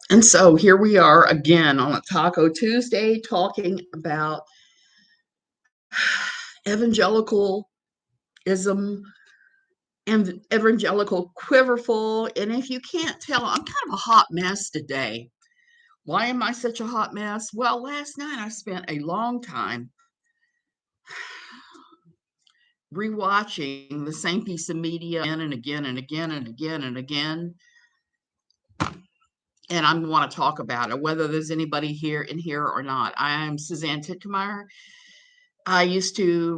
And so here we are again on a Taco Tuesday talking about evangelicalism and evangelical quiverful. And if you can't tell, I'm kind of a hot mess today. Why am I such a hot mess? Well, last night I spent a long time rewatching the same piece of media again and again and again and again and again. And I want to talk about it, whether there's anybody here in here or not. I'm Suzanne Titkemeyer. I used to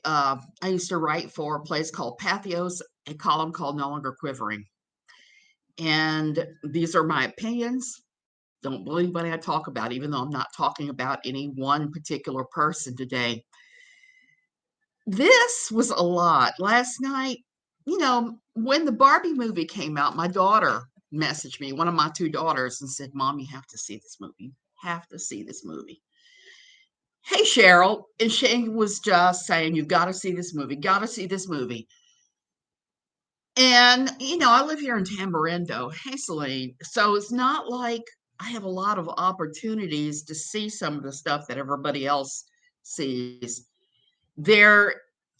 I used to write for a place called Pathos, a column called No Longer Quivering. And these are my opinions. Don't believe what I talk about, even though I'm not talking about any one particular person today. This was a lot. Last night, when the Barbie movie came out, my daughter messaged me, one of my two daughters, and said, Mom, you have to see this movie. You have to see this movie. Hey, Cheryl. And she was just saying, you've got to see this movie, got to see this movie. And, I live here in Tamarindo. Hey, Celine. So it's not like I have a lot of opportunities to see some of the stuff that everybody else sees. There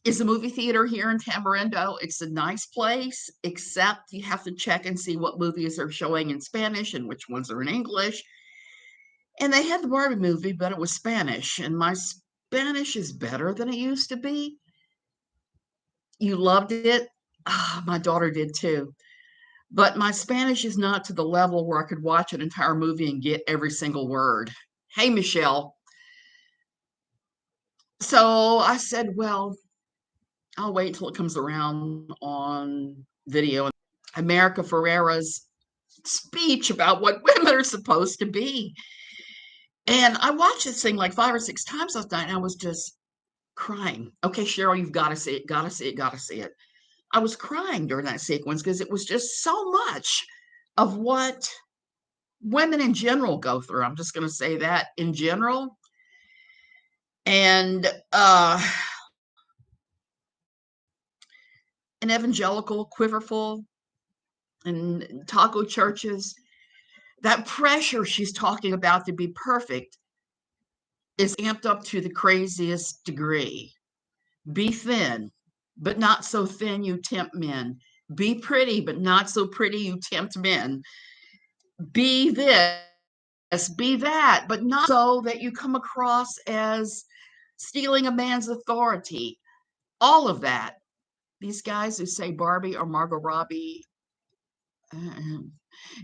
is a movie theater here in Tamarindo. It's a nice place, except you have to check and see what movies are showing in Spanish and which ones are in English. And they had the Barbie movie, but it was Spanish. And my Spanish is better than it used to be. You loved it. My daughter did too. But my Spanish is not to the level where I could watch an entire movie and get every single word. Hey, Michelle. So I said, well, I'll wait until it comes around on video. America Ferrera's speech about what women are supposed to be. And I watched this thing like 5 or 6 times last night, and I was just crying. Okay, Cheryl, you've got to see it, got to see it, got to see it. I was crying during that sequence because it was just so much of what women in general go through. I'm just going to say that in general. And an evangelical, quiverful, and taco churches, that pressure she's talking about to be perfect is amped up to the craziest degree. Be thin, but not so thin you tempt men. Be pretty, but not so pretty you tempt men. Be this, be that, but not so that you come across as stealing a man's authority. All of that. These guys who say Barbie or Margot Robbie,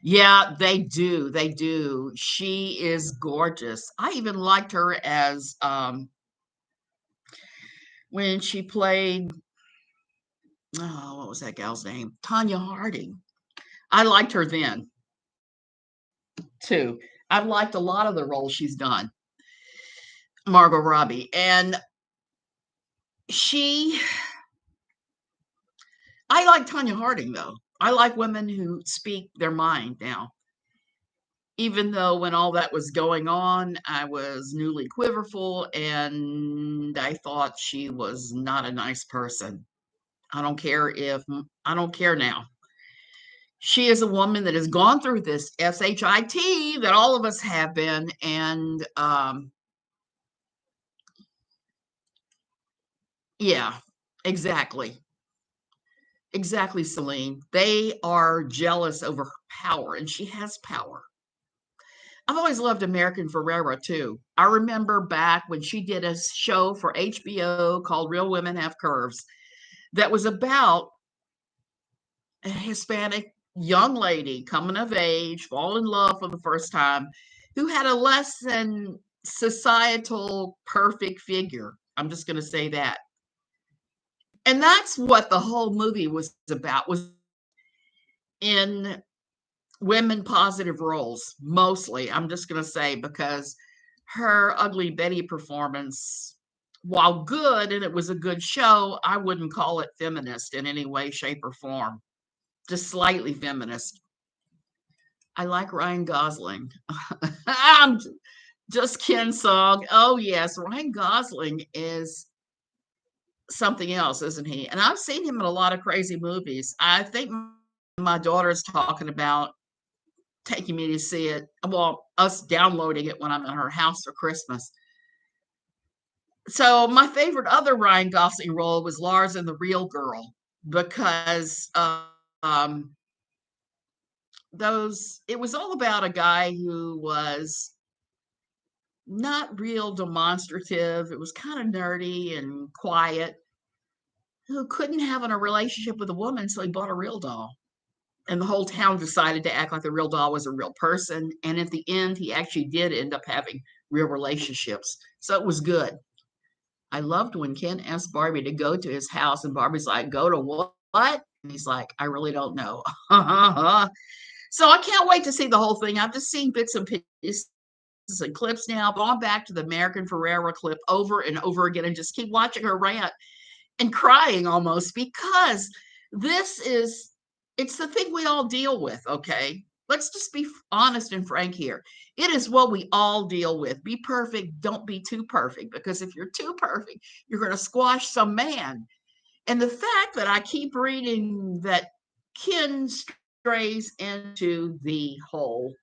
yeah, they do. They do. She is gorgeous. I even liked her as when she played, oh, what was that gal's name? Tanya Harding. I liked her then too. I've liked a lot of the roles she's done, Margot Robbie. And I like Tanya Harding though. I like women who speak their mind now. Even though when all that was going on, I was newly quiverful and I thought she was not a nice person. I don't care now. She is a woman that has gone through this SHIT that all of us have been. And yeah, exactly. Exactly, Celine. They are jealous over her power, and she has power. I've always loved American Ferrera too. I remember back when she did a show for HBO called Real Women Have Curves that was about a Hispanic young lady coming of age, fall in love for the first time, who had a less than societal perfect figure. I'm just going to say that. And that's what the whole movie was about, was in women positive roles, mostly. I'm just going to say, because her Ugly Betty performance, while good and it was a good show, I wouldn't call it feminist in any way, shape, or form. Just slightly feminist. I like Ryan Gosling. I'm just Ken Song. Oh, yes, Ryan Gosling is something else, isn't he? And I've seen him in a lot of crazy movies. I think my daughter's talking about taking me to see it. Well, us downloading it when I'm at her house for Christmas. So my favorite other Ryan Gosling role was Lars in The Real Girl because um, it was all about a guy who was not real demonstrative. It was kind of nerdy and quiet, who couldn't have a relationship with a woman, so he bought a real doll. And the whole town decided to act like the real doll was a real person. And at the end, he actually did end up having real relationships. So it was good. I loved when Ken asked Barbie to go to his house, and Barbie's like, "Go to what?" And he's like, "I really don't know." So I can't wait to see the whole thing. I've just seen bits and pieces and clips now. I've gone back to the American Ferrera clip over and over again and just keep watching her rant and crying almost, because it's the thing we all deal with. Okay, let's just be honest and frank here. It is what we all deal with. Be perfect, don't be too perfect, because if you're too perfect, you're going to squash some man. And the fact that I keep reading that Ken strays into the whole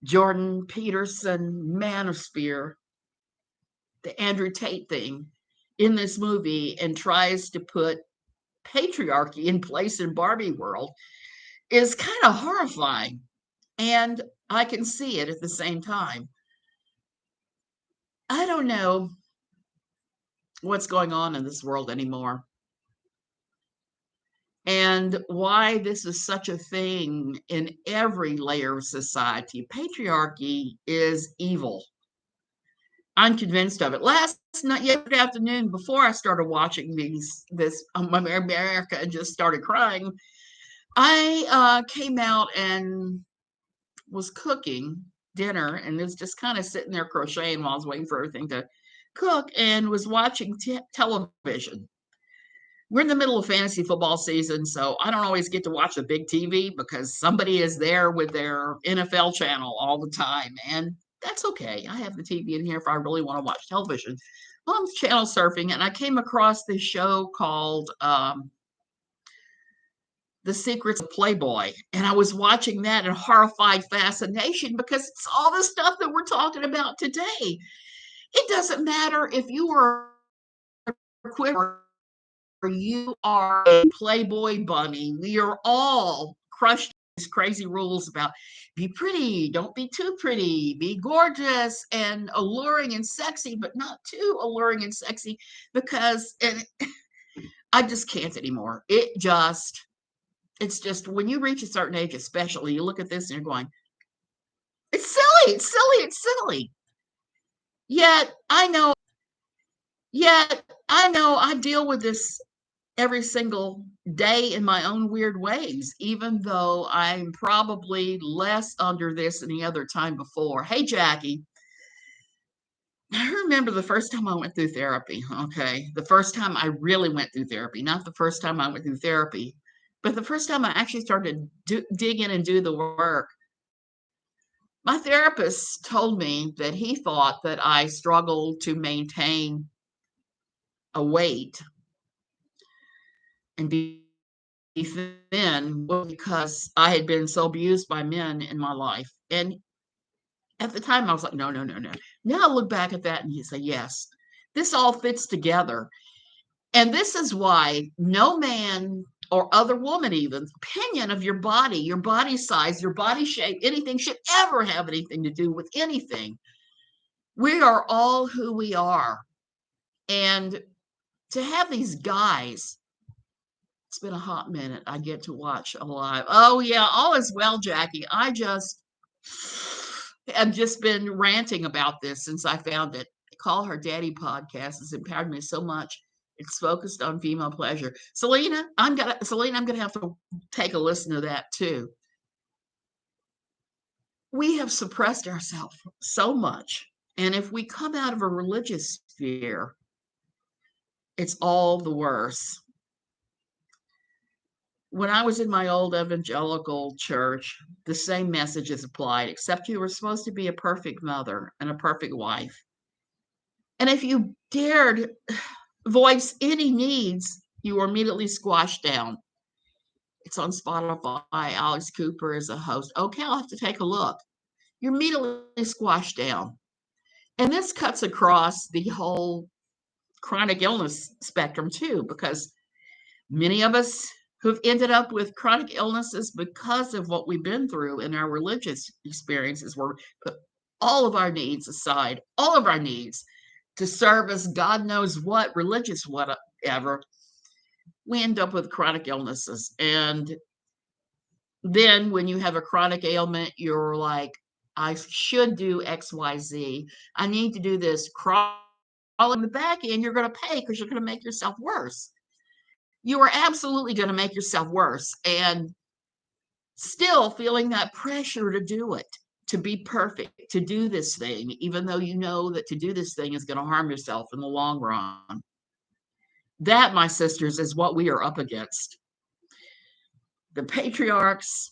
Jordan Peterson manosphere, the Andrew Tate thing in this movie, and tries to put patriarchy in place in Barbie world is kind of horrifying. And I can see it at the same time. I don't know what's going on in this world anymore and why this is such a thing in every layer of society. Patriarchy is evil. I'm convinced of it. Last night, yesterday afternoon, before I started watching this America and just started crying, I came out and was cooking dinner and was just kind of sitting there crocheting while I was waiting for everything to cook, and was watching television. We're in the middle of fantasy football season, so I don't always get to watch the big TV because somebody is there with their NFL channel all the time. And that's okay. I have the TV in here if I really want to watch television. Well, I'm channel surfing, and I came across this show called The Secrets of Playboy. And I was watching that in horrified fascination because it's all the stuff that we're talking about today. It doesn't matter if you are a quitter or you are a Playboy bunny. We are all crushed these crazy rules about be pretty, don't be too pretty, be gorgeous and alluring and sexy, but not too alluring and sexy, because I just can't anymore. It's just when you reach a certain age, especially, you look at this and you're going, it's silly, it's silly, it's silly. Yet I know, yet I know I deal with this every single day in my own weird ways, even though I'm probably less under this than any other time before. Hey, Jackie, I remember the first time I went through therapy. Okay. The first time I really went through therapy, not the first time I went through therapy, but the first time I actually started to dig in and do the work. My therapist told me that he thought that I struggled to maintain a weight and be thin because I had been so abused by men in my life. And at the time, I was like, no, no, no, no. Now I look back at that and you say, yes, this all fits together. And this is why no man or other woman, even opinion of your body size, your body shape, anything should ever have anything to do with anything. We are all who we are. And to have these guys, it's been a hot minute. I get to watch a live. Oh, yeah, all is well, Jackie. I just have just been ranting about this since I found it. Call Her Daddy podcast has empowered me so much. It's focused on female pleasure. Selena, I'm gonna have to take a listen to that too. We have suppressed ourselves so much. And if we come out of a religious sphere, it's all the worse. When I was in my old evangelical church, the same messages applied, except you were supposed to be a perfect mother and a perfect wife. And if you dared voice any needs, you were immediately squashed down. It's on Spotify. Alex Cooper is a host. Okay, I'll have to take a look. You're immediately squashed down. And this cuts across the whole chronic illness spectrum too, because many of us who've ended up with chronic illnesses because of what we've been through in our religious experiences, where we put all of our needs aside, all of our needs to service God knows what, religious whatever, we end up with chronic illnesses. And then when you have a chronic ailment, you're like, I should do XYZ. I need to do this. Crawl in the back end, you're going to pay because you're going to make yourself worse. You are absolutely going to make yourself worse, and still feeling that pressure to do it, to be perfect, to do this thing, even though you know that to do this thing is going to harm yourself in the long run. That, my sisters, is what we are up against. The patriarchs,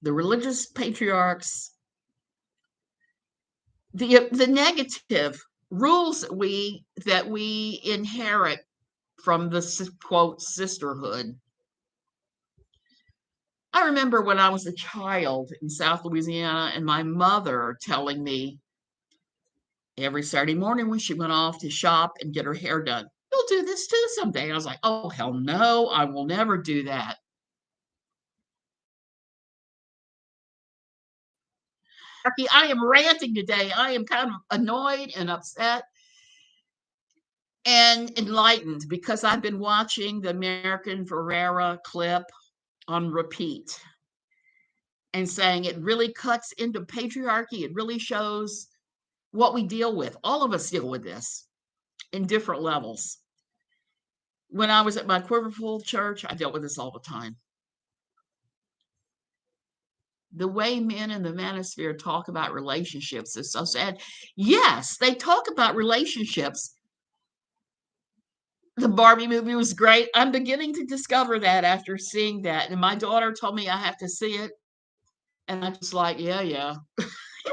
the religious patriarchs, the negative rules that we inherit from the quote sisterhood. I remember when I was a child in South Louisiana and my mother telling me every Saturday morning when she went off to shop and get her hair done, you'll do this too someday. I was like, oh, hell no, I will never do that. I am ranting today. I am kind of annoyed and upset and enlightened because I've been watching the American Ferrera clip on repeat and saying it really cuts into patriarchy. It really shows what we deal with. All of us deal with this in different levels. When I was at my Quiverful church, I dealt with this all the time. The way men in the manosphere talk about relationships is so sad. Yes, they talk about relationships. The Barbie movie was great. I'm beginning to discover that after seeing that. And my daughter told me I have to see it. And I'm just like, yeah.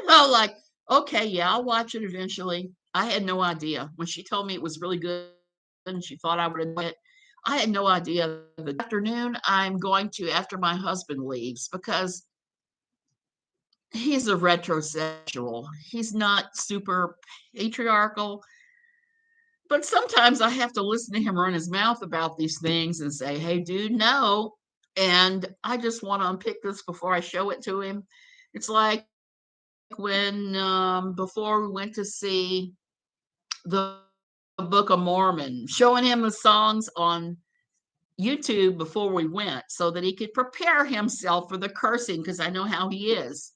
Like, okay, yeah, I'll watch it eventually. I had no idea. When she told me it was really good and she thought I would enjoy it, I had no idea. The afternoon I'm going to after my husband leaves because he's a retrosexual. He's not super patriarchal, but sometimes I have to listen to him run his mouth about these things and say, hey, dude, no. And I just want to unpick this before I show it to him. It's like when before we went to see the Book of Mormon, showing him the songs on YouTube before we went so that he could prepare himself for the cursing, because I know how he is.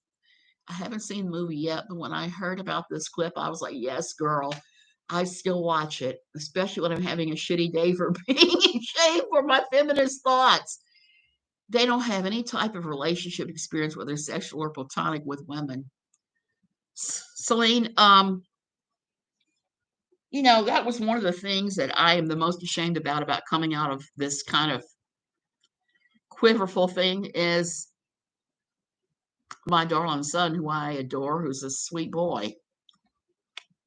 I haven't seen the movie yet, but when I heard about this clip, I was like, yes, girl, I still watch it, especially when I'm having a shitty day for being ashamed for my feminist thoughts. They don't have any type of relationship experience, whether sexual or platonic, with women. Celine, that was one of the things that I am the most ashamed about coming out of this kind of quiverful thing is my darling son, who I adore, who's a sweet boy.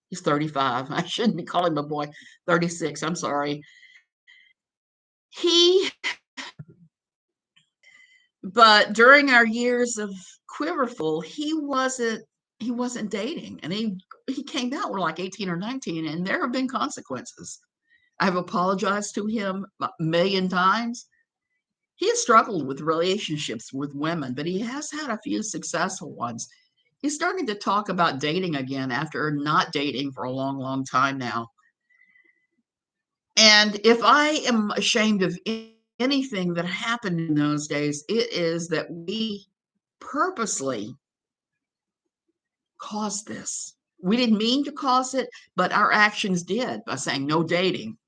He's 35. I shouldn't be calling him a boy. 36. I'm sorry. But during our years of quiverful, he wasn't dating, and he came out when like 18 or 19, and there have been consequences. I've apologized to him a million times. He has struggled with relationships with women, but he has had a few successful ones. He's starting to talk about dating again after not dating for a long, long time now. And if I am ashamed of anything that happened in those days, it is that we purposely caused this. We didn't mean to cause it, but our actions did by saying no dating.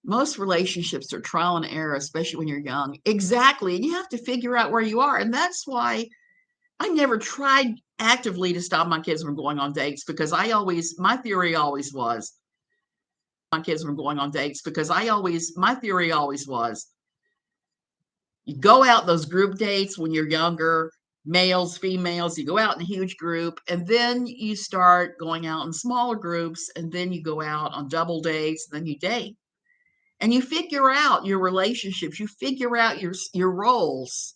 Most relationships are trial and error, especially when you're young. Exactly. And you have to figure out where you are. And that's why I never tried actively to stop my kids from going on dates, because my theory always was, you go out those group dates when you're younger, males, females, you go out in a huge group, and then you start going out in smaller groups, and then you go out on double dates, and then you date. and you figure out your relationships, you figure out your roles,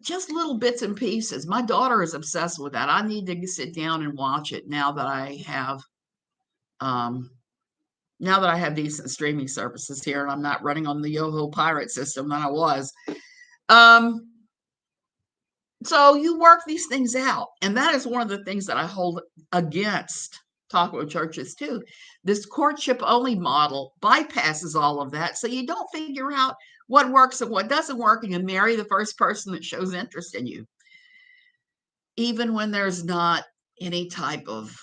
just little bits and pieces. My daughter is obsessed with that. I need to sit down and watch it now that I have um decent streaming services here and I'm not running on the Yoho pirate system that I was. Um so you work these things out, and that is one of the things that I hold against taco churches too. This courtship only model bypasses all of that, so you don't figure out what works and what doesn't work, and you marry the first person that shows interest in you, even when there's not any type of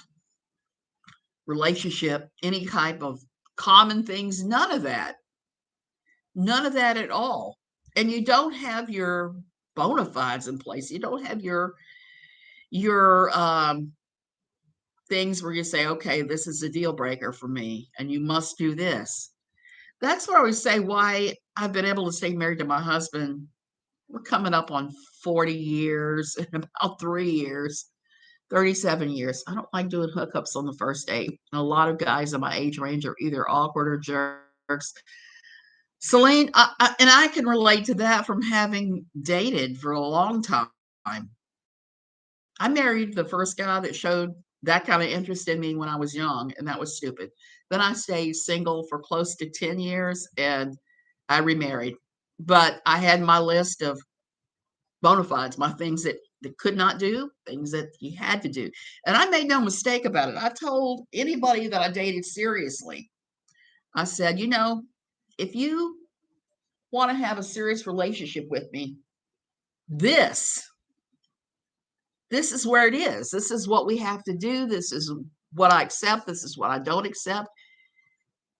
relationship, any type of common things, none of that at all. And you don't have your bona fides in place. You don't have your things where you say, okay, this is a deal breaker for me and you must do this. That's what I always say why I've been able to stay married to my husband. We're coming up on 40 years in about 3 years, 37 years. I don't like doing hookups on the first date. And a lot of guys in my age range are either awkward or jerks. Celine, and I can relate to that from having dated for a long time. I married the first guy that showed that kind of interest in me when I was young, and that was stupid. Then I stayed single for close to 10 years and I remarried. But I had my list of bona fides, my things that could not do, things that he had to do. And I made no mistake about it. I told anybody that I dated seriously, I said, if you want to have a serious relationship with me, this is where it is. This is what we have to do. This is what I accept. This is what I don't accept.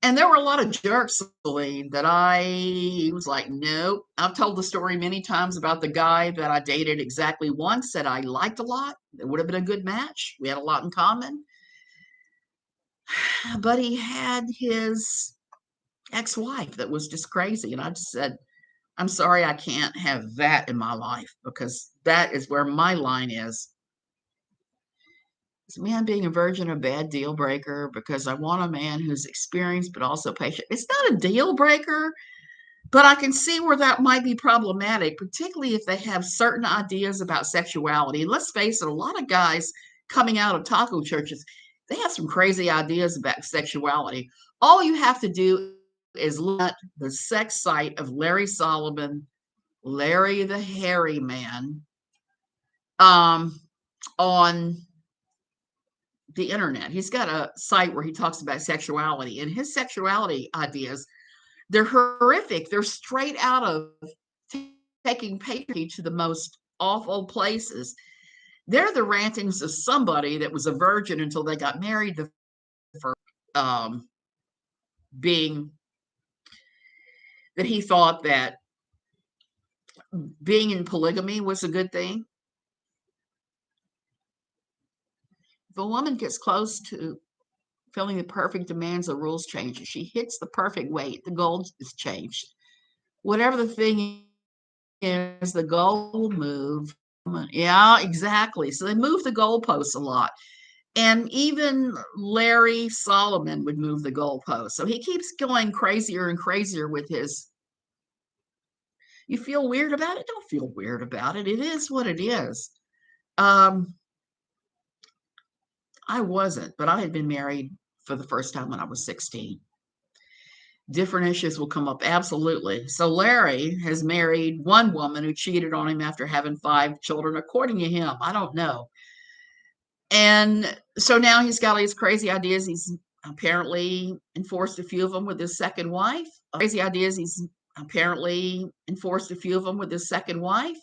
And there were a lot of jerks, Celine, that I was like, nope. I've told the story many times about the guy that I dated exactly once that I liked a lot. It would have been a good match. We had a lot in common. But he had his ex-wife that was just crazy. And I just said, I'm sorry, I can't have that in my life because that is where my line is. Is man being a virgin a bad deal breaker? Because I want a man who's experienced but also patient. It's not a deal breaker, but I can see where that might be problematic, particularly if they have certain ideas about sexuality. And let's face it, a lot of guys coming out of taco churches, they have some crazy ideas about sexuality. All you have to do is look at the sex site of Larry Solomon, Larry the Hairy Man, on the internet. He's got a site where he talks about sexuality, and his sexuality ideas, they're horrific. They're straight out of taking patriarchy to the most awful places. They're the rantings of somebody that was a virgin until they got married. The first being that he thought that being in polygamy was a good thing. If a woman gets close to feeling the perfect demands, the rules change. If she hits the perfect weight, the goal is changed. Whatever the thing is, the goal will move. Yeah, exactly. So they move the goalposts a lot. And even Larry Solomon would move the goalposts. So he keeps going crazier and crazier with his. You feel weird about it? Don't feel weird about it. It is what it is. I wasn't, but I had been married for the first time when I was 16. Different issues will come up. Absolutely. So Larry has married one woman who cheated on him after having 5 children, according to him. I don't know. And so now he's got all these crazy ideas. He's apparently enforced a few of them with his second wife. Crazy ideas. He's apparently enforced a few of them with his second wife.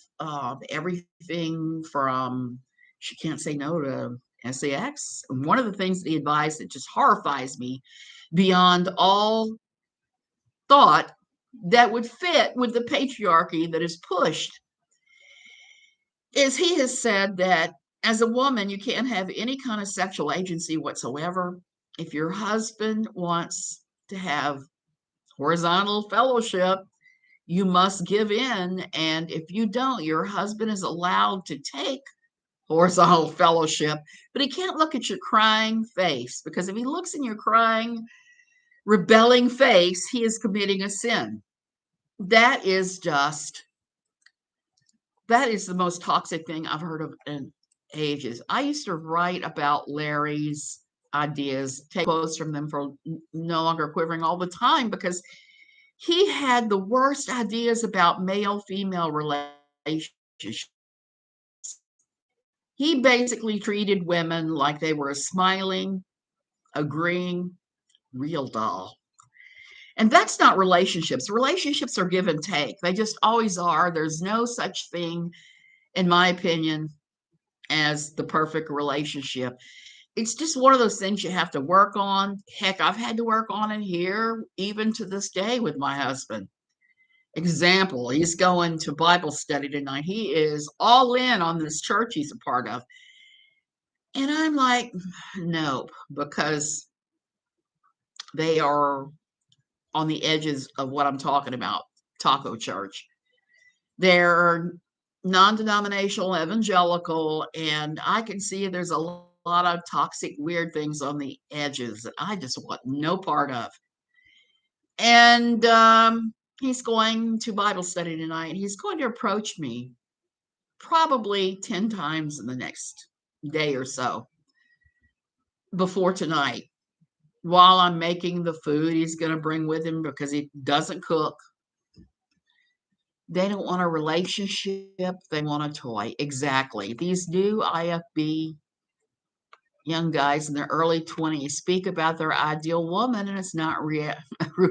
Everything from she can't say no to sex. One of the things that he advised that just horrifies me beyond all thought that would fit with the patriarchy that is pushed is he has said that as a woman, you can't have any kind of sexual agency whatsoever. If your husband wants to have horizontal fellowship, you must give in. And if you don't, your husband is allowed to take horizontal fellowship, but he can't look at your crying face, because if he looks in your crying, rebelling face, he is committing a sin. That is the most toxic thing I've heard of in ages. I used to write about Larry's ideas, take quotes from them for No Longer Quivering all the time, because he had the worst ideas about male-female relationships. He basically treated women like they were a smiling, agreeing, real doll. And that's not relationships. Relationships are give and take. They just always are. There's no such thing, in my opinion, as the perfect relationship. It's just one of those things you have to work on. Heck, I've had to work on it here, even to this day, with my husband. Example, he's going to Bible study tonight. He is all in on this church he's a part of. And I'm like, nope, because they are on the edges of what I'm talking about, taco church. They're non-denominational, evangelical, and I can see there's a lot of toxic, weird things on the edges that I just want no part of. And he's going to Bible study tonight. He's going to approach me probably 10 times in the next day or so before tonight, while I'm making the food he's going to bring with him, because he doesn't cook. They don't want a relationship. They want a toy. Exactly. These new IFB young guys in their early 20s speak about their ideal woman, and it's not rooted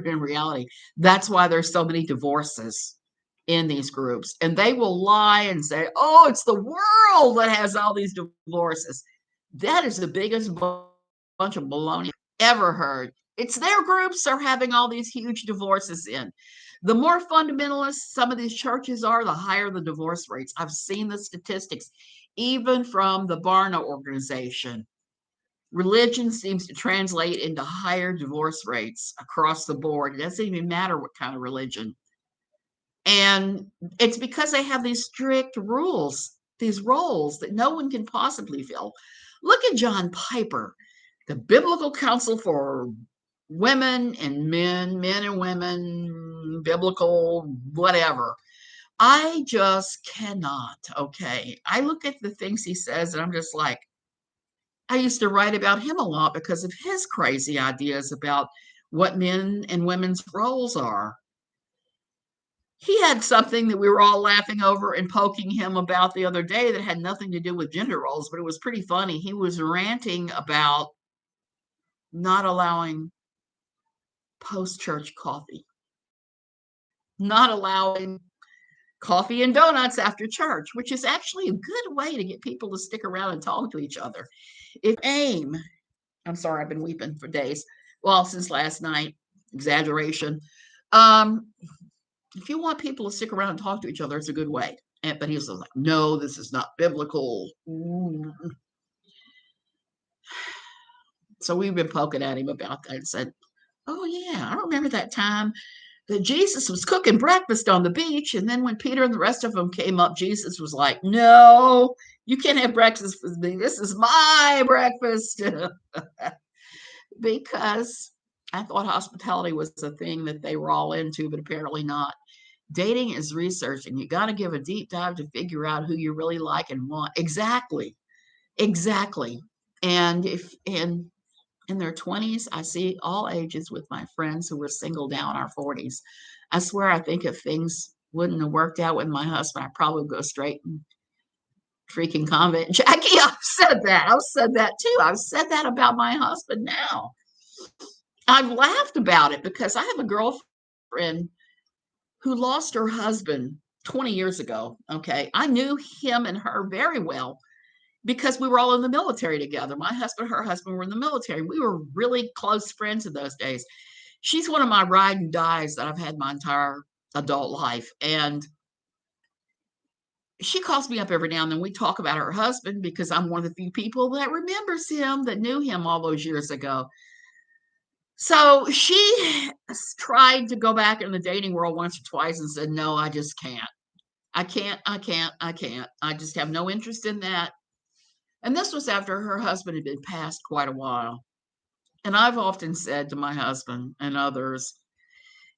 in reality. That's why there's so many divorces in these groups. And they will lie and say, oh, it's the world that has all these divorces. That is the biggest bunch of baloney I've ever heard. It's their groups are having all these huge divorces in. The more fundamentalist some of these churches are, the higher the divorce rates. I've seen the statistics, even from the Barna organization. Religion seems to translate into higher divorce rates across the board. It doesn't even matter what kind of religion. And it's because they have these strict rules, these roles that no one can possibly fill. Look at John Piper, the Biblical Council for Women and Men, Men and Women, Biblical, whatever. I just cannot. Okay. I look at the things he says and I'm just like, I used to write about him a lot because of his crazy ideas about what men and women's roles are. He had something that we were all laughing over and poking him about the other day that had nothing to do with gender roles, but it was pretty funny. He was ranting about not allowing post-church coffee, not allowing coffee and donuts after church, which is actually a good way to get people to stick around and talk to each other. If aim, I'm sorry, I've been weeping for days. Well, since last night, exaggeration. Um, if you want people to stick around and talk to each other, it's a good way. But he was like, no, this is not biblical. So we've been poking at him about that and said, oh, yeah, I remember that time that Jesus was cooking breakfast on the beach. And then when Peter and the rest of them came up, Jesus was like, no, you can't have breakfast with me. This is my breakfast. Because I thought hospitality was a thing that they were all into, but apparently not. Dating is research, and you got to give a deep dive to figure out who you really like and want. Exactly. Exactly. And if in their 20s, I see all ages with my friends who were single now in our 40s. I swear, I think if things wouldn't have worked out with my husband, I'd probably go straight and freaking convent. Jackie, I've said that. I've said that too. I've said that about my husband now. I've laughed about it because I have a girlfriend who lost her husband 20 years ago. Okay. I knew him and her very well because we were all in the military together. My husband, her husband were in the military. We were really close friends in those days. She's one of my ride and dies that I've had my entire adult life. And she calls me up every now and then. We talk about her husband because I'm one of the few people that remembers him, that knew him all those years ago. So she tried to go back in the dating world once or twice and said, no, I just can't. I can't. I just have no interest in that. And this was after her husband had been passed quite a while. And I've often said to my husband and others,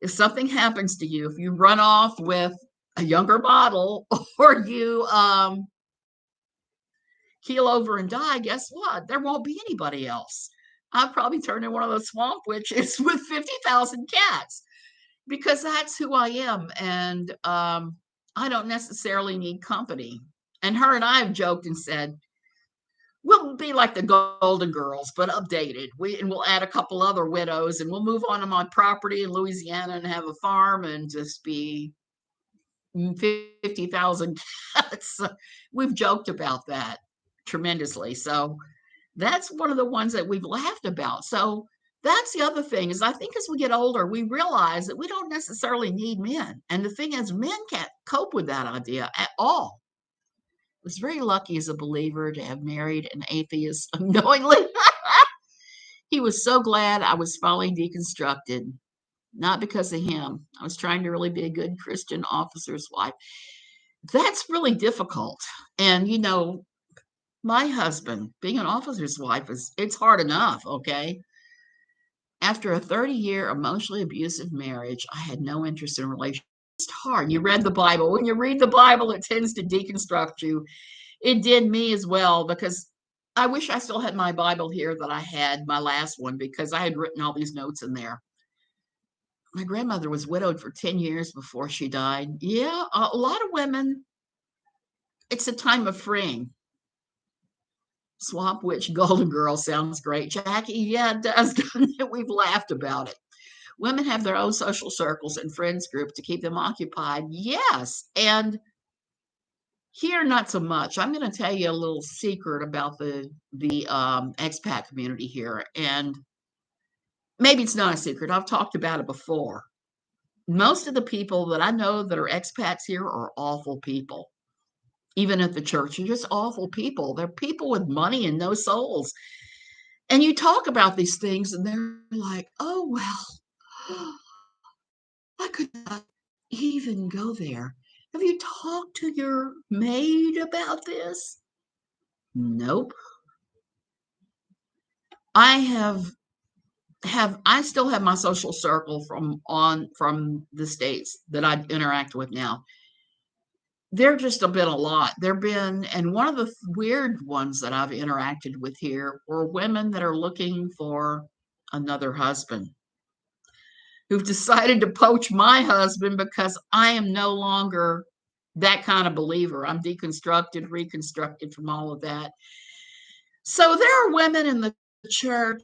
if something happens to you, if you run off with a younger model or you keel over and die, guess what? There won't be anybody else. I'll probably turn into one of those swamp witches with 50,000 cats because that's who I am. And I don't necessarily need company. And her and I have joked and said, we'll be like the Golden Girls, but updated. We'll add a couple other widows and we'll move on to my property in Louisiana and have a farm and just be 50,000 cats. We've joked about that tremendously. So that's one of the ones that we've laughed about. So that's the other thing is I think as we get older, we realize that we don't necessarily need men. And the thing is, men can't cope with that idea at all. I was very lucky as a believer to have married an atheist unknowingly. He was so glad I was finally deconstructed, not because of him. I was trying to really be a good Christian officer's wife. That's really difficult. And, my husband, being an officer's wife, it's hard enough, okay? After a 30-year emotionally abusive marriage, I had no interest in relationships. It's hard. You read the Bible. When you read the Bible, it tends to deconstruct you. It did me as well because I wish I still had my Bible here that I had, my last one, because I had written all these notes in there. My grandmother was widowed for 10 years before she died. Yeah, a lot of women, it's a time of freeing. Swamp Witch Golden Girl sounds great. Jackie, yeah, it does. We've laughed about it. Women have their own social circles and friends group to keep them occupied. Yes. And here, not so much. I'm going to tell you a little secret about the expat community here. And maybe it's not a secret. I've talked about it before. Most of the people that I know that are expats here are awful people. Even at the church, they're just awful people. They're people with money and no souls. And you talk about these things and they're like, oh, well, I could not even go there. Have you talked to your maid about this? Nope. I still have my social circle from the States that I interact with now. There just have been a lot. And one of the weird ones that I've interacted with here were women that are looking for another husband who've decided to poach my husband because I am no longer that kind of believer. I'm deconstructed, reconstructed from all of that. So there are women in the church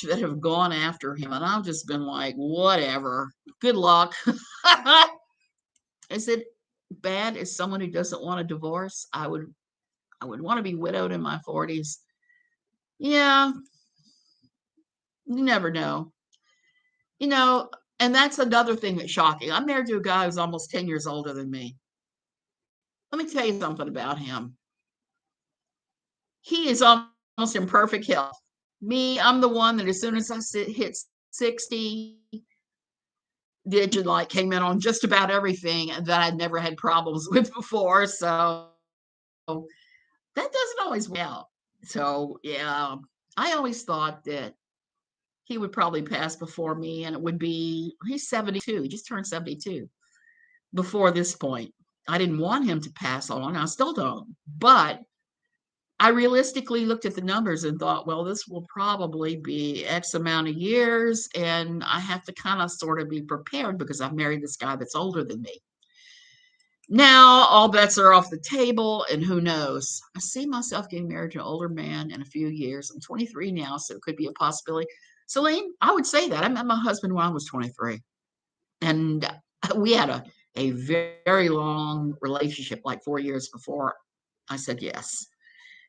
that have gone after him, and I've just been like, whatever, good luck. Is it bad as someone who doesn't want a divorce? I would want to be widowed in my 40s. Yeah, you never know. And that's another thing that's shocking. I'm married to a guy who's almost 10 years older than me. Let me tell you something about him. He is almost in perfect health. Me, I'm the one that as soon as I hit 60, Digilight came in on just about everything that I'd never had problems with before. So that doesn't always work out. So yeah, I always thought that he would probably pass before me, and it would be, he's 72, he just turned 72 before this point. I didn't want him to pass on. I still don't. But I realistically looked at the numbers and thought, well, this will probably be X amount of years, and I have to kind of sort of be prepared because I've married this guy that's older than me. Now, all bets are off the table, and who knows? I see myself getting married to an older man in a few years. I'm 23 now, so it could be a possibility. Celine, I would say that. I met my husband when I was 23, and we had a very long relationship, like 4 years before I said yes,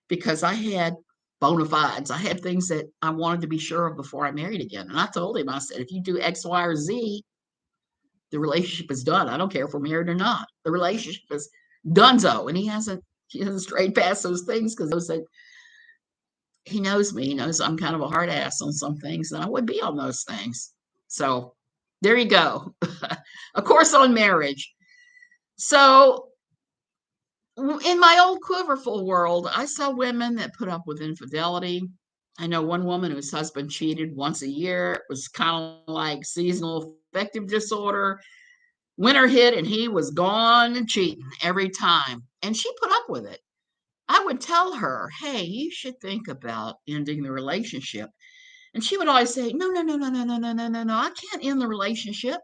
because I had bona fides. I had things that I wanted to be sure of before I married again. And I told him, I said, if you do X, Y, or Z, the relationship is done. I don't care if we're married or not. The relationship is donezo. And he hasn't strayed past those things because he knows me. He knows I'm kind of a hard ass on some things, and I would be on those things. So there you go. A course on marriage. So In my old quiverful world, I saw women that put up with infidelity. I know one woman whose husband cheated once a year. It was kind of like seasonal affective disorder. Winter hit and he was gone and cheating every time. And she put up with it. I would tell her, hey, you should think about ending the relationship. And she would always say, no, no, no, no, no, no, no, no, no, no. I can't end the relationship.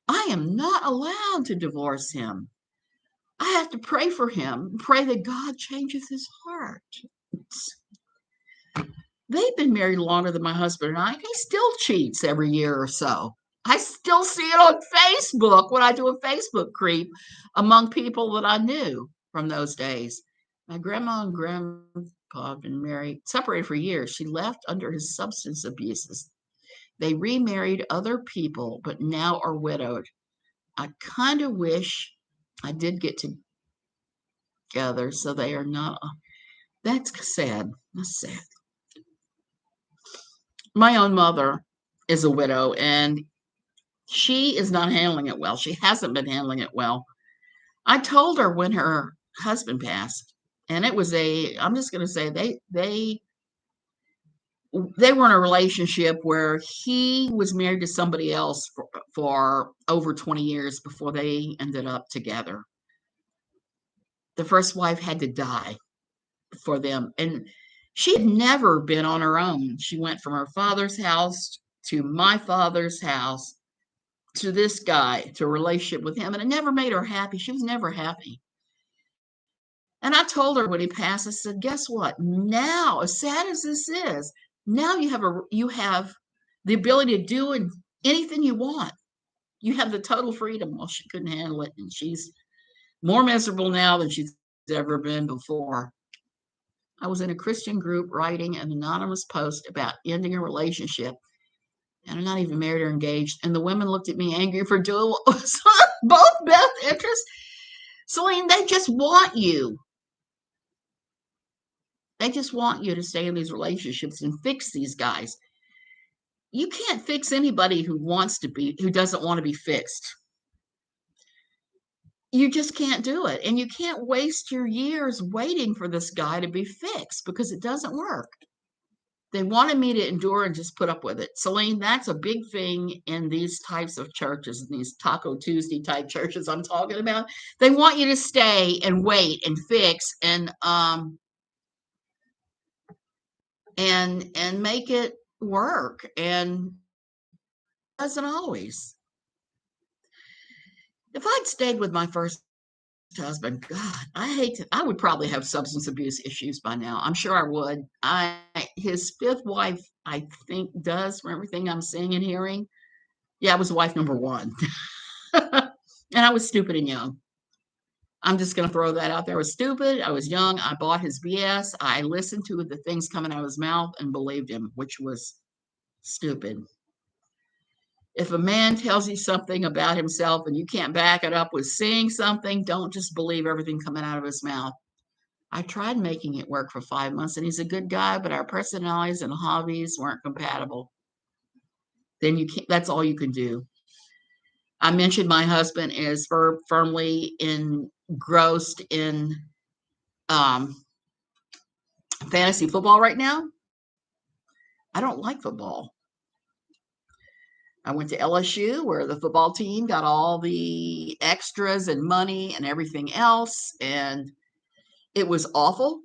I am not allowed to divorce him. I have to pray for him, pray that God changes his heart. They've been married longer than my husband and I. He still cheats every year or so. I still see it on Facebook when I do a Facebook creep among people that I knew from those days. My grandma and grandpa have been married, separated for years. She left under his substance abuses. They remarried other people, but now are widowed. I kind of wish I did get together so they are not. That's sad. That's sad. My own mother is a widow and she is not handling it well. She hasn't been handling it well. I told her when her husband passed, and it was I'm just going to say they were in a relationship where he was married to somebody else for over 20 years before they ended up together. The first wife had to die for them, and she had never been on her own. She went from her father's house to my father's house to this guy, to a relationship with him, and it never made her happy. She was never happy. And I told her when he passed, I said, guess what? Now, as sad as this is, now you have the ability to do anything you want. You have the total freedom. Well, she couldn't handle it, and she's more miserable now than she's ever been before. I was in a Christian group writing an anonymous post about ending a relationship, and I'm not even married or engaged. And the women looked at me angry for doing what was both best interests. Celine, they just want you. They just want you to stay in these relationships and fix these guys. You can't fix anybody who doesn't want to be fixed. You just can't do it. And you can't waste your years waiting for this guy to be fixed because it doesn't work. They wanted me to endure and just put up with it. Celine, that's a big thing in these types of churches, these Taco Tuesday type churches I'm talking about. They want you to stay and wait and fix and make it work. And it doesn't always. If I'd stayed with my first husband, God, I would probably have substance abuse issues by now. I'm sure I would. His fifth wife, I think, does, from everything I'm seeing and hearing. Yeah, I was wife number one. And I was stupid and young. I'm just going to throw that out there. I was stupid. I was young. I bought his BS. I listened to the things coming out of his mouth and believed him, which was stupid. If a man tells you something about himself and you can't back it up with seeing something, don't just believe everything coming out of his mouth. I tried making it work for 5 months, and he's a good guy, but our personalities and hobbies weren't compatible. Then that's all you can do. I mentioned my husband is firmly engrossed in fantasy football right now. I don't like football. I went to LSU where the football team got all the extras and money and everything else, and it was awful.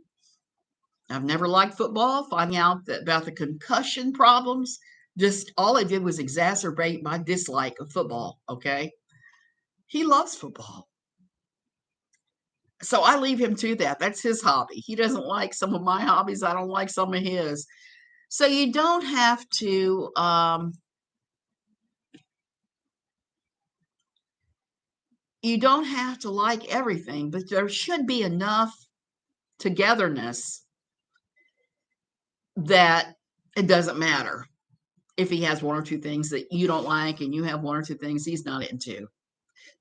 I've never liked football. Finding out about the concussion problems, just all it did was exacerbate my dislike of football, okay? He loves football. So I leave him to that. That's his hobby. He doesn't like some of my hobbies. I don't like some of his. So you don't have to like everything, but there should be enough togetherness that it doesn't matter if he has one or two things that you don't like and you have one or two things he's not into.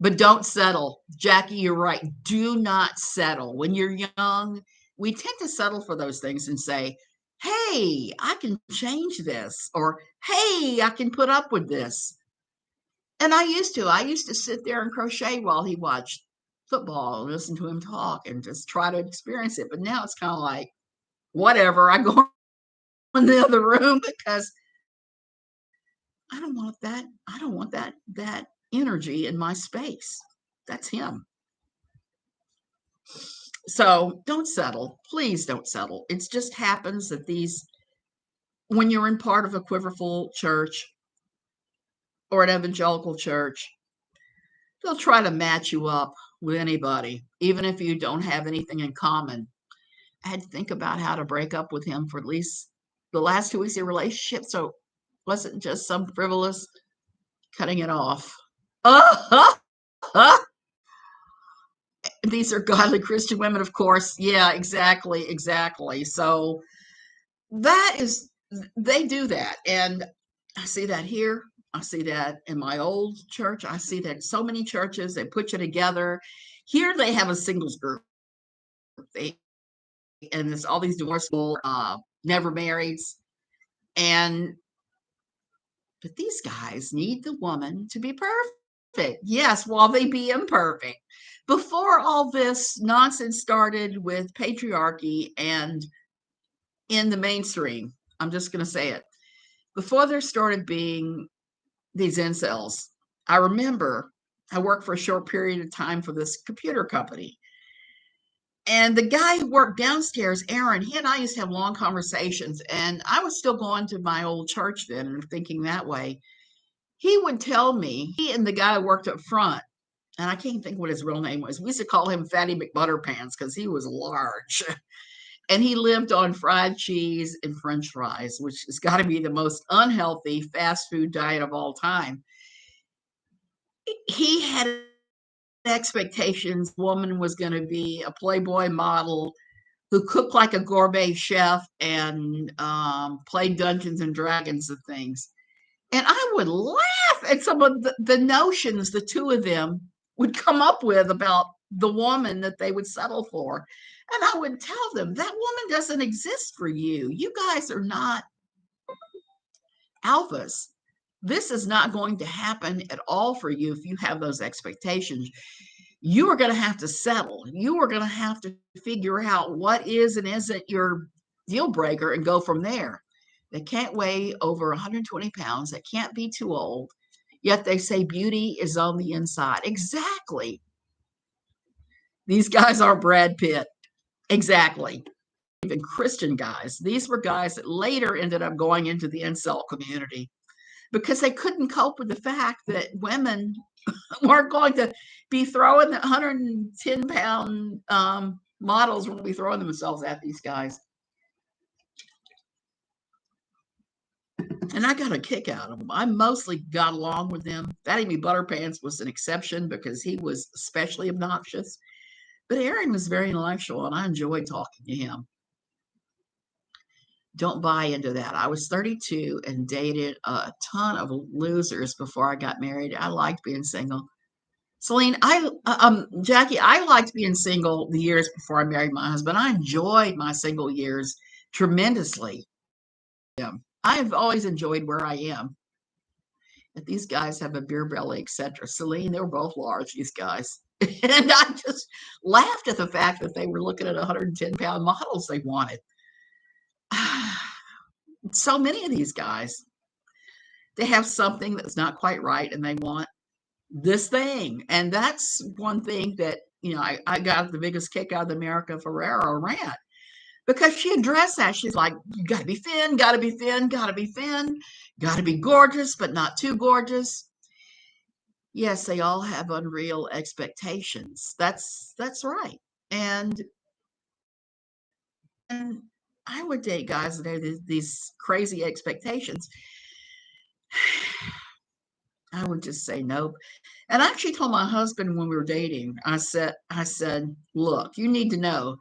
But don't settle. Jackie, you're right. Do not settle. When you're young, we tend to settle for those things and say, hey, I can change this, or hey, I can put up with this. And I used to sit there and crochet while he watched football, listen to him talk, and just try to experience it. But now it's kind of like, whatever. I go in the other room because I don't want that. I don't want that energy in my space. That's him. So don't settle. Please don't settle. It just happens that when you're in part of a quiverful church or an evangelical church, they'll try to match you up with anybody, even if you don't have anything in common. I had to think about how to break up with him for at least the last 2 weeks of the relationship. So it wasn't just some frivolous cutting it off. These are godly Christian women, of course. Yeah, exactly, exactly. So they do that. And I see that here. I see that in my old church. I see that in so many churches. They put you together. Here they have a singles group. And it's all these divorced people, never marrieds. But these guys need the woman to be perfect. Yes, while they be imperfect. Before all this nonsense started with patriarchy and in the mainstream, I'm just going to say it. Before there started being these incels, I remember I worked for a short period of time for this computer company. And the guy who worked downstairs, Aaron, he and I used to have long conversations. And I was still going to my old church then and thinking that way. He would tell me, he and the guy who worked up front, and I can't think what his real name was. We used to call him Fatty McButterpants because he was large. And he lived on fried cheese and French fries, which has got to be the most unhealthy fast food diet of all time. He had expectations woman was going to be a Playboy model who cooked like a gourmet chef and played Dungeons and Dragons and things. And I would laugh at some of the notions the two of them would come up with about the woman that they would settle for. And I would tell them, that woman doesn't exist for you. You guys are not alphas. This is not going to happen at all for you if you have those expectations. You are going to have to settle. You are going to have to figure out what is and isn't your deal breaker and go from there. They can't weigh over 120 pounds. They can't be too old. Yet they say beauty is on the inside. Exactly. These guys are Brad Pitt. Exactly. Even Christian guys. These were guys that later ended up going into the incel community because they couldn't cope with the fact that women weren't going to be throwing the 110-pound models wouldn't be throwing themselves at these guys. And I got a kick out of them. I mostly got along with them. Fatty Me Butterpants was an exception because he was especially obnoxious. But Aaron was very intellectual, and I enjoyed talking to him. Don't buy into that. I was 32 and dated a ton of losers before I got married. I liked being single. Celine, Jackie, I liked being single the years before I married my husband. I enjoyed my single years tremendously. Yeah. I've always enjoyed where I am. But these guys have a beer belly, etc. Celine, they were both large, these guys. And I just laughed at the fact that they were looking at 110-pound models they wanted. So many of these guys, they have something that's not quite right and they want this thing. And that's one thing that, I got the biggest kick out of the America Ferrera rant because she addressed that. She's like, you got to be thin, got to be thin, got to be thin, got to be gorgeous, but not too gorgeous. Yes, they all have unreal expectations. That's right. And I would date guys that have these crazy expectations. I would just say nope. And I actually told my husband when we were dating, I said, look, you need to know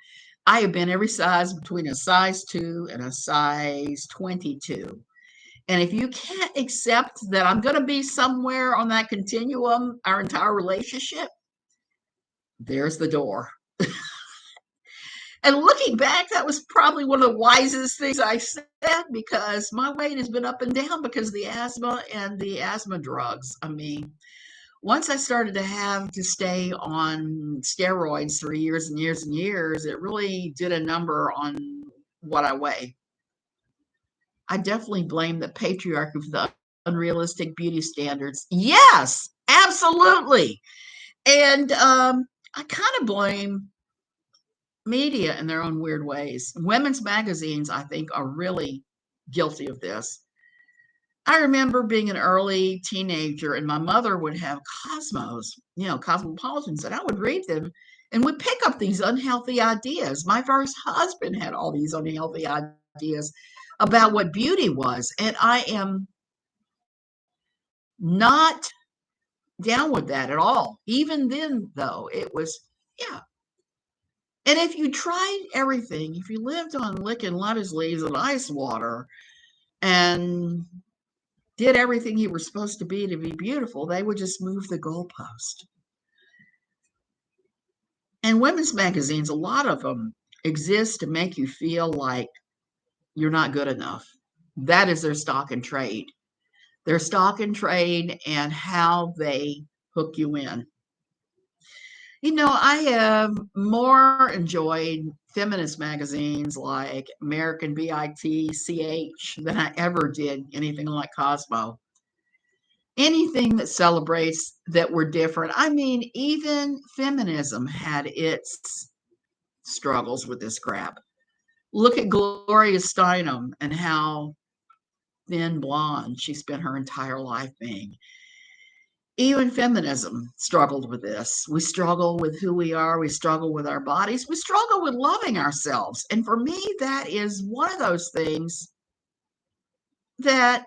I have been every size between a size 2 and a size 22. And if you can't accept that I'm going to be somewhere on that continuum, our entire relationship, there's the door. And looking back, that was probably one of the wisest things I said because my weight has been up and down because of the asthma and the asthma drugs. I mean, once I started to have to stay on steroids for years and years and years, it really did a number on what I weigh. I definitely blame the patriarchy for the unrealistic beauty standards. Yes, absolutely. And I kind of blame media in their own weird ways. Women's magazines, I think, are really guilty of this. I remember being an early teenager, and my mother would have Cosmos, cosmopolitans, and I would read them and would pick up these unhealthy ideas. My first husband had all these unhealthy ideas about what beauty was, and I am not down with that at all. Even then, though, it was, yeah. And if you tried everything, if you lived on licking lettuce leaves and ice water and did everything you were supposed to be beautiful, they would just move the goalpost. And women's magazines, a lot of them exist to make you feel like you're not good enough. That is their stock and trade. Their stock and trade and how they hook you in. I have more enjoyed feminist magazines like American BITCH than I ever did anything like Cosmo. Anything that celebrates that we're different. I mean, even feminism had its struggles with this crap. Look at Gloria Steinem and how thin blonde she spent her entire life being. Even feminism struggled with this. We struggle with who we are. We struggle with our bodies. We struggle with loving ourselves. And for me, that is one of those things that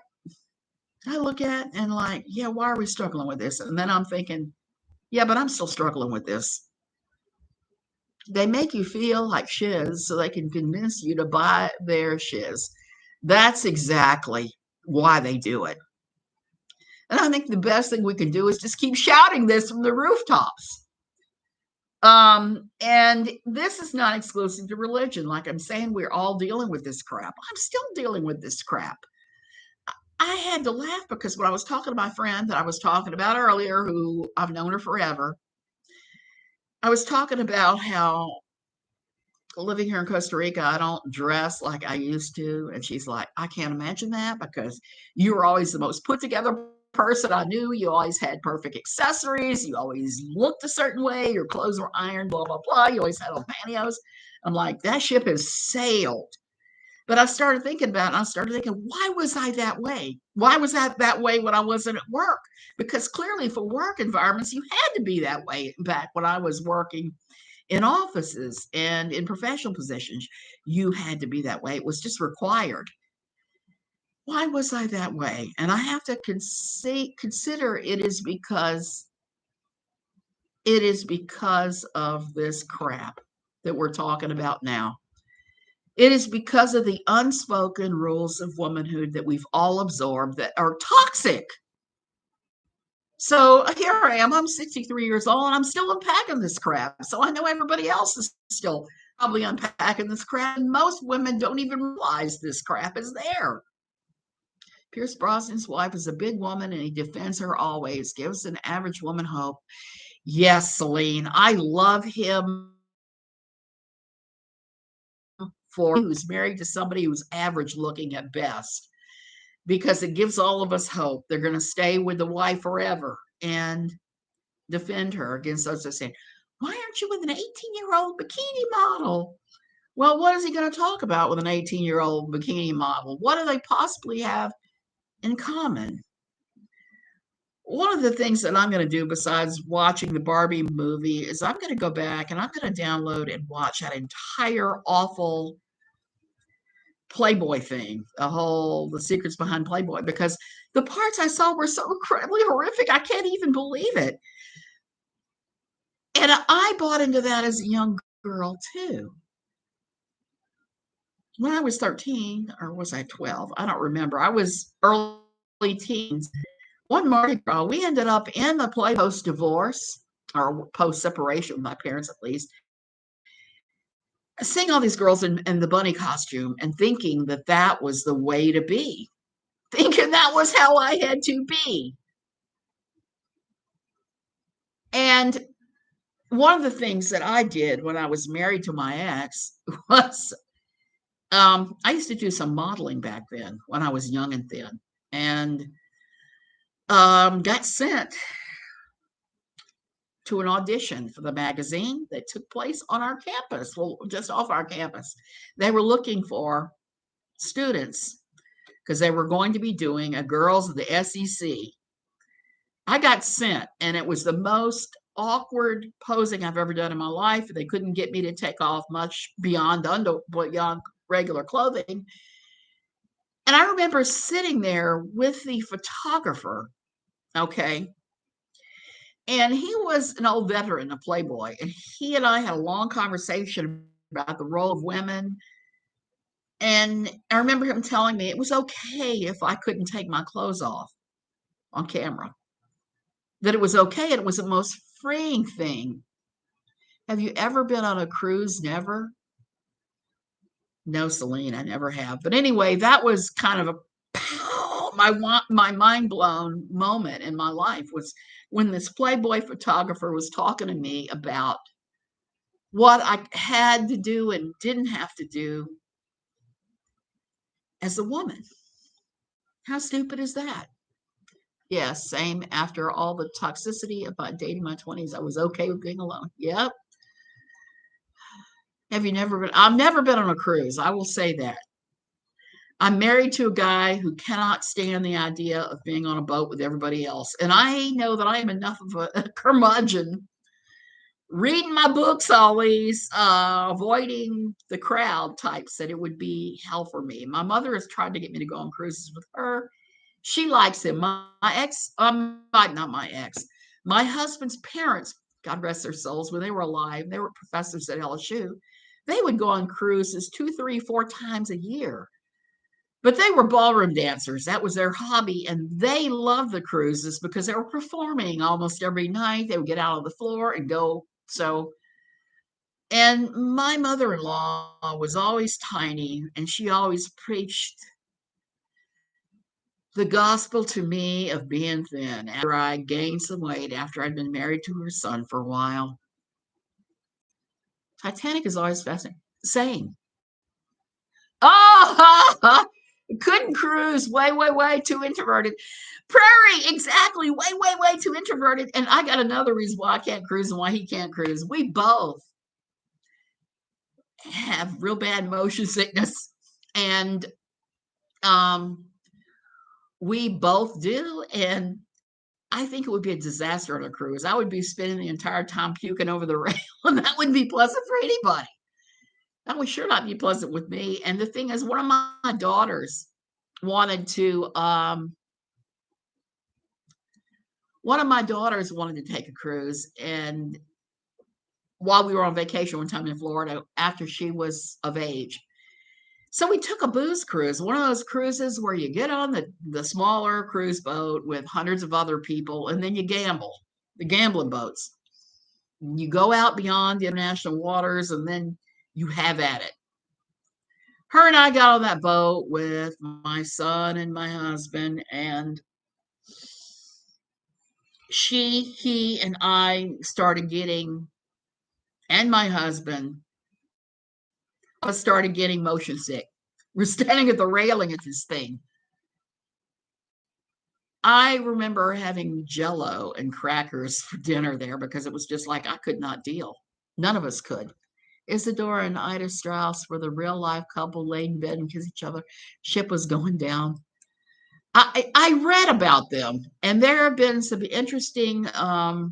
I look at and like, yeah, why are we struggling with this? And then I'm thinking, yeah, but I'm still struggling with this. They make you feel like shiz so they can convince you to buy their shiz. That's exactly why they do it. And I think the best thing we can do is just keep shouting this from the rooftops. And this is not exclusive to religion. Like I'm saying, we're all dealing with this crap. I'm still dealing with this crap. I had to laugh because when I was talking to my friend that I was talking about earlier, who I've known her forever, I was talking about how living here in Costa Rica, I don't dress like I used to. And she's like, I can't imagine that because you were always the most put together person I knew. You always had perfect accessories. You always looked a certain way. Your clothes were ironed, blah, blah, blah. You always had on pantyhose. I'm like, that ship has sailed. But I started thinking about it. I started thinking, why was I that way? Why was I that way when I wasn't at work? Because clearly for work environments, you had to be that way back when I was working in offices and in professional positions. You had to be that way. It was just required. Why was I that way? And I have to consider it is because of this crap that we're talking about now. It is because of the unspoken rules of womanhood that we've all absorbed that are toxic. So here I am. I'm 63 years old and I'm still unpacking this crap. So I know everybody else is still probably unpacking this crap. And most women don't even realize this crap is there. Pierce Brosnan's wife is a big woman and he defends her always, gives an average woman hope. Yes, Celine, I love him for who's married to somebody who's average looking at best, because it gives all of us hope. They're going to stay with the wife forever and defend her against those that say, why aren't you with an 18-year-old bikini model? Well, what is he going to talk about with an 18-year-old bikini model? What do they possibly have in common? One of the things that I'm going to do besides watching the Barbie movie is I'm going to go back and I'm going to download and watch that entire awful Playboy thing, the secrets behind Playboy, because the parts I saw were so incredibly horrific. I can't even believe it. And I bought into that as a young girl too. When I was 13, or was I 12? I don't remember. I was early teens. One Mardi Gras, we ended up in the play post-divorce or post-separation with my parents, at least, seeing all these girls in the bunny costume and thinking that that was the way to be, thinking that was how I had to be. And one of the things that I did when I was married to my ex was I used to do some modeling back then when I was young and thin, and got sent to an audition for the magazine that took place on our campus, well, just off our campus. They were looking for students because they were going to be doing a girls of the SEC. I got sent, and it was the most awkward posing I've ever done in my life. They couldn't get me to take off much beyond regular clothing. And I remember sitting there with the photographer, okay, and he was an old veteran of Playboy, and he and I had a long conversation about the role of women. And I remember him telling me it was okay if I couldn't take my clothes off on camera, that it was okay, and it was the most freeing thing. Have you ever been on a cruise? Never? No, Celine, I never have. But anyway, that was kind of my mind blown moment in my life was when this Playboy photographer was talking to me about what I had to do and didn't have to do as a woman. How stupid is that? Yes, same. After all the toxicity about dating my 20s, I was okay with being alone. Yep. Have you never been? I've never been on a cruise. I will say that. I'm married to a guy who cannot stand the idea of being on a boat with everybody else. And I know that I am enough of a curmudgeon reading my books always, avoiding the crowd types, that it would be hell for me. My mother has tried to get me to go on cruises with her. She likes him. My ex, not my ex, my husband's parents, God rest their souls, when they were alive, they were professors at LSU. They would go on cruises 2, 3, 4 times a year. But they were ballroom dancers. That was their hobby. And they loved the cruises because they were performing almost every night. They would get out on the floor and go. So, and my mother-in-law was always tiny, and she always preached the gospel to me of being thin after I gained some weight after I'd been married to her son for a while. Titanic is always fascinating. Same. Oh, couldn't cruise. Way too introverted. Prairie, exactly. Way too introverted. And I got another reason why I can't cruise and why he can't cruise. We both have real bad motion sickness, and we both do. And I think it would be a disaster on a cruise. I would be spending the entire time puking over the rail, and that wouldn't be pleasant for anybody. That would sure not be pleasant with me. And the thing is, one of my daughters wanted to take a cruise, and while we were on vacation one time in Florida after she was of age. So we took a booze cruise, one of those cruises where you get on the smaller cruise boat with hundreds of other people, and then you gamble, the gambling boats. You go out beyond the international waters, and then you have at it. Her and I got on that boat with my son and my husband, and he and I started getting, and my husband started getting motion sick. We're standing at the railing at this thing. I remember having Jello and crackers for dinner there because it was just like I could not deal. None of us could. Isadora and Ida Strauss were the real life couple laid in bed and kissed each other. Ship was going down. I read about them, and there have been some interesting. I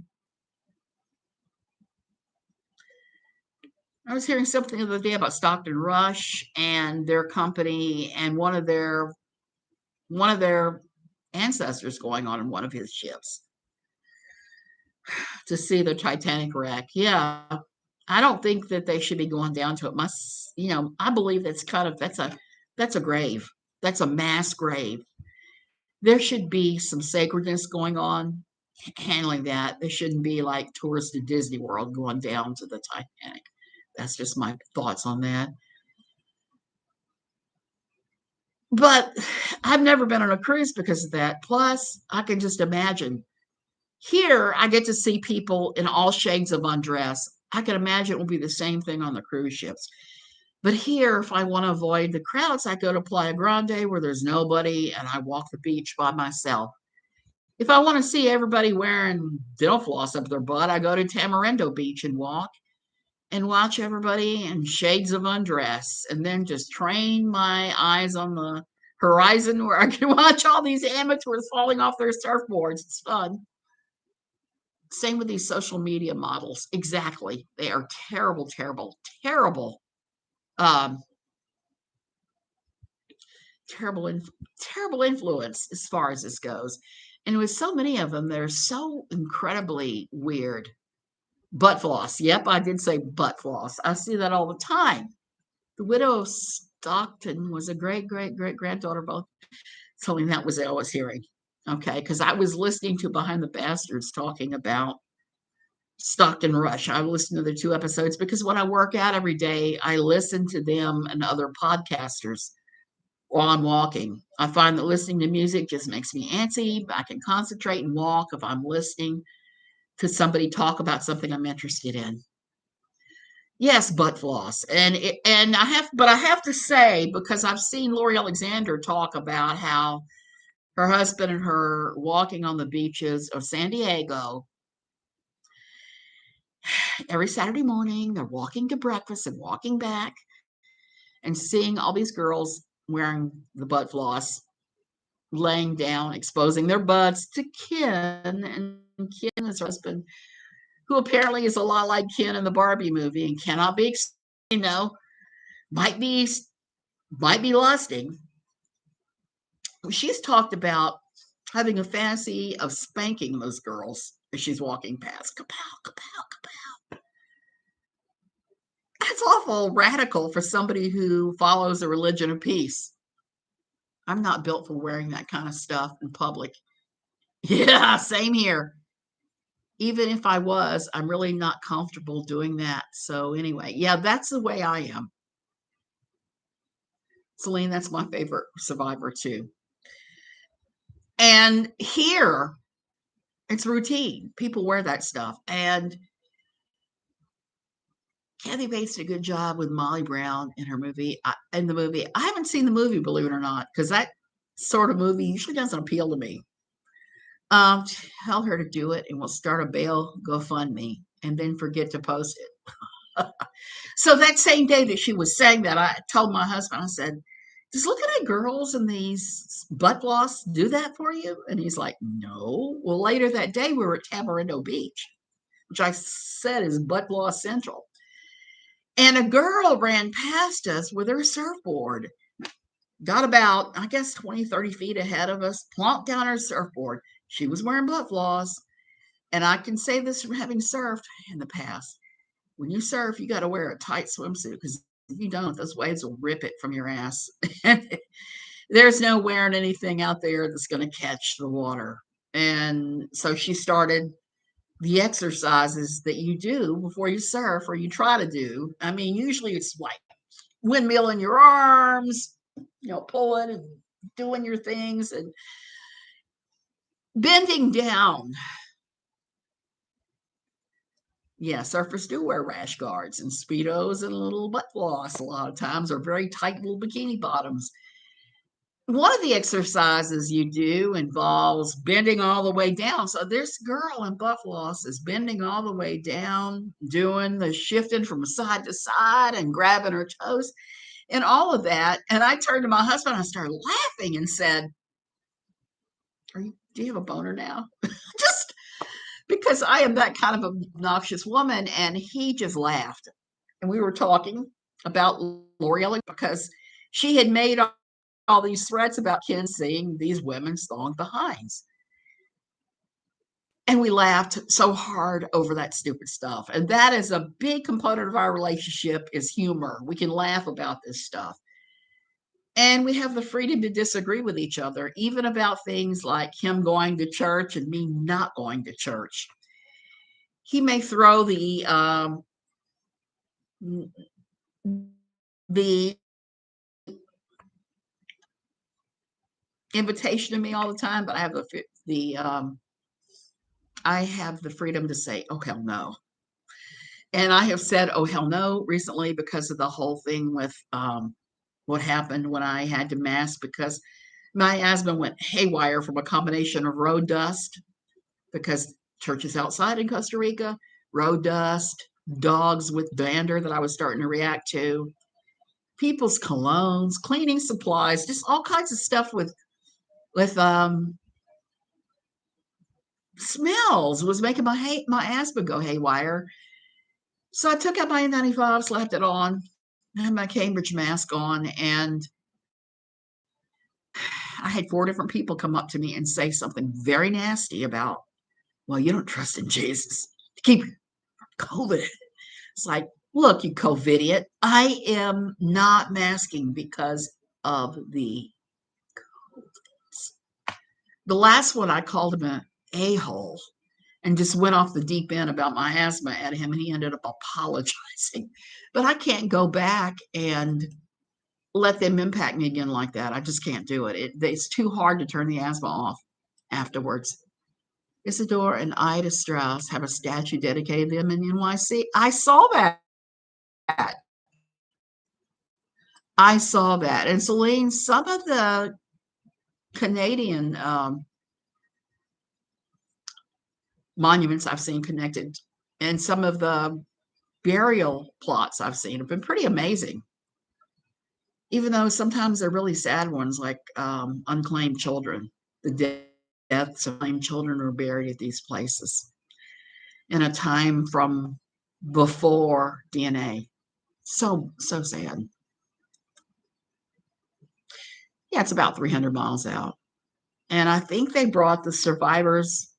was hearing something the other day about Stockton Rush and their company, and one of their ancestors going on in one of his ships to see the Titanic wreck. Yeah, I don't think that they should be going down to it. I believe that's a grave. That's a mass grave. There should be some sacredness going on handling that. There shouldn't be like tourists to Disney World going down to the Titanic. That's just my thoughts on that. But I've never been on a cruise because of that. Plus, I can just imagine Here, I get to see people in all shades of undress. I can imagine it will be the same thing on the cruise ships. But here, if I want to avoid the crowds, I go to Playa Grande where there's nobody and I walk the beach by myself. If I want to see everybody wearing dental floss up their butt, I go to Tamarindo Beach and walk and watch everybody in shades of undress and then just train my eyes on the horizon where I can watch all these amateurs falling off their surfboards. It's fun. Same with these social media models. Exactly. They are terrible, terrible, terrible, um, terrible, terrible influence as far as this goes. And with so many of them, they're so incredibly weird. Butt floss. Yep, I did say butt floss. I see that all the time. The widow of Stockton was a great, great, great granddaughter, both. Something that was I was hearing. Okay, because I was listening to Behind the Bastards talking about Stockton Rush. I listened to the 2 episodes because when I work out every day, I listen to them and other podcasters while I'm walking. I find that listening to music just makes me antsy. I can concentrate and walk if I'm listening to somebody talk about something I'm interested in. Yes, butt floss. But I have to say, because I've seen Lori Alexander talk about how her husband and her walking on the beaches of San Diego every Saturday morning. They're walking to breakfast and walking back and seeing all these girls wearing the butt floss, laying down, exposing their butts to Ken. And Ken is her husband, who apparently is a lot like Ken in the Barbie movie and cannot be, you know, might be lusting. She's talked about having a fantasy of spanking those girls as she's walking past. Kapow, kapow, kapow. That's awful radical for somebody who follows a religion of peace. I'm not built for wearing that kind of stuff in public. Yeah, same here. Even if I was, I'm really not comfortable doing that. So, anyway, yeah, that's the way I am. Celine, that's my favorite survivor, too. And here, it's routine. People wear that stuff. And Kathy Bates did a good job with Molly Brown in her movie. In the movie, I haven't seen the movie, believe it or not, because that sort of movie usually doesn't appeal to me. Tell her to do it, and we'll start a bail GoFundMe, and then forget to post it. So that same day that she was saying that, I told my husband, I said, "Does looking at girls in these butt floss do that for you?" And he's like, "No." Well, later that day, we were at Tamarindo Beach, which I said is butt floss central. And a girl ran past us with her surfboard, got about, I guess, 20, 30 feet ahead of us, plonked down her surfboard. She was wearing butt floss. And I can say this from having surfed in the past. When you surf, you got to wear a tight swimsuit because if you don't, those waves will rip it from your ass. There's no wearing anything out there that's going to catch the water. And so she started the exercises that you do before you surf or you try to do. I mean, usually it's like windmill in your arms, pulling and doing your things and bending down. Yeah, surfers do wear rash guards and Speedos and little butt floss a lot of times, or very tight little bikini bottoms. One of the exercises you do involves bending all the way down. So this girl in butt floss is bending all the way down, doing the shifting from side to side and grabbing her toes and all of that. And I turned to my husband, I started laughing and said, do you have a boner now? Just because I am that kind of obnoxious woman. And he just laughed. And we were talking about L'Oreal because she had made all these threats about Ken seeing these women's long behinds. And we laughed so hard over that stupid stuff. And that is a big component of our relationship is humor. We can laugh about this stuff. And we have the freedom to disagree with each other, even about things like him going to church and me not going to church. He may throw the invitation to me all the time, but I have the I have the freedom to say, oh, hell no. And I have said, oh, hell no, recently because of the whole thing with what happened when I had to mask because my asthma went haywire from a combination of road dust, because churches outside in Costa Rica, road dust, dogs with dander that I was starting to react to, people's colognes, cleaning supplies, just all kinds of stuff with smells was making my asthma go haywire. So I took out my N95, slapped it on, I had my Cambridge mask on, and I had 4 different people come up to me and say something very nasty about, well, you don't trust in Jesus to keep COVID. It's like, look, you COVIDiot, I am not masking because of the last one. I called him an a-hole and just went off the deep end about my asthma at him, and he ended up apologizing. But I can't go back and let them impact me again like that. I just can't do it. It's too hard to turn the asthma off afterwards. Isidore and Ida Strauss have a statue dedicated to them in NYC. I saw that. I saw that. And Celine, some of the Canadian monuments I've seen connected, and some of the burial plots I've seen have been pretty amazing. Even though sometimes they're really sad ones, like unclaimed children. The deaths of unclaimed children are buried at these places in a time from before DNA. So sad. Yeah, it's about 300 miles out. And I think they brought the survivors,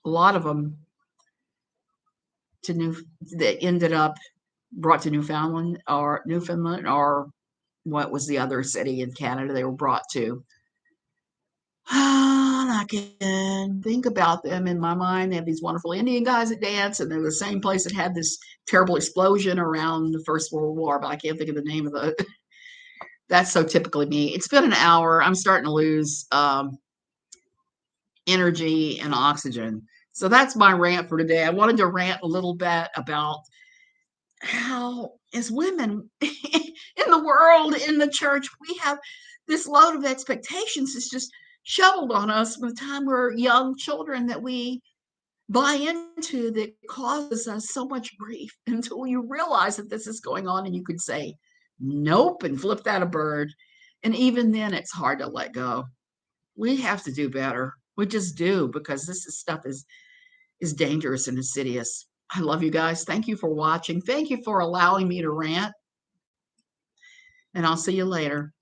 a lot of them, that ended up brought to Newfoundland, or what was the other city in Canada they were brought to. I can think about them in my mind. They have these wonderful Indian guys that dance, and they're the same place that had this terrible explosion around the First World War, but I can't think of the name of the. That's so typically me. It's been an hour. I'm starting to lose energy and oxygen. So that's my rant for today. I wanted to rant a little bit about how, as women in the world, in the church, we have this load of expectations that's just shoveled on us from the time we're young children that we buy into, that causes us so much grief until you realize that this is going on, and you could say nope and flip that a bird. And even then, it's hard to let go. We have to do better. We just do, because stuff is dangerous and insidious. I love you guys. Thank you for watching. Thank you for allowing me to rant. And I'll see you later.